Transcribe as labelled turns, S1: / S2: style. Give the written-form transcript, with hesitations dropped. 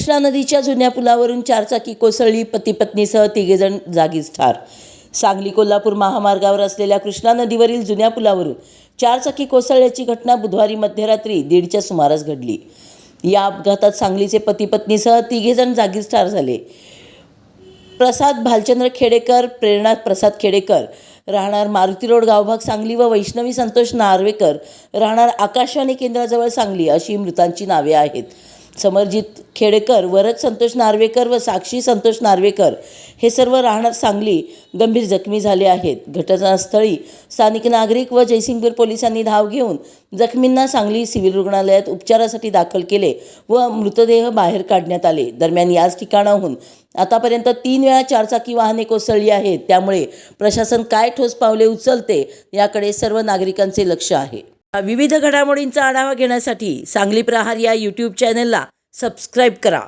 S1: कृष्णा नदीच्या जुन्या पुलावरून चारचाकी कोसळली, पती पत्नीसह तिघेजण जागीच ठार। सांगली कोल्हापूर महामार्गावर असलेल्या कृष्णा नदीवरील जुन्या पुलावरून चारचाकी कोसळल्याची घटना बुधवारी मध्यरात्री 1:30च्या सुमारास घडली। या अपघातात सांगलीचे पती पत्नीसह तिघेजण जागीच ठार झाले। प्रसाद भालचंद्र खेडेकर, प्रेरणा प्रसाद खेडेकर राहणार मारुती रोड गावभाग सांगली व वैष्णवी संतोष नार्वेकर राहणार आकाशवाणी केंद्राजवळ सांगली अशी मृतांची नावे आहेत। समरजित खेडेकर, वरद संतोष नार्वेकर व साक्षी संतोष नार्वेकर हे सर्व राहणार सांगली गंभीर जखमी झाले आहेत। घटनास्थळी स्थानिक नागरिक व जयसिंगपूर पोलिसांनी धाव घेऊन जखमींना सांगली सिव्हिल रुग्णालयात उपचारासाठी दाखल केले व मृतदेह बाहेर काढण्यात आले। दरम्यान याच ठिकाणाहून आतापर्यंत 3 वेळा चारचाकी वाहने कोसळली आहेत। त्यामुळे प्रशासन काय ठोस पावले उचलते याकडे सर्व नागरिकांचे लक्ष आहे। विविध घडामोडींचा आढावा घेण्यासाठी सांगली प्रहार या YouTube चॅनलला सबस्क्राईब करा।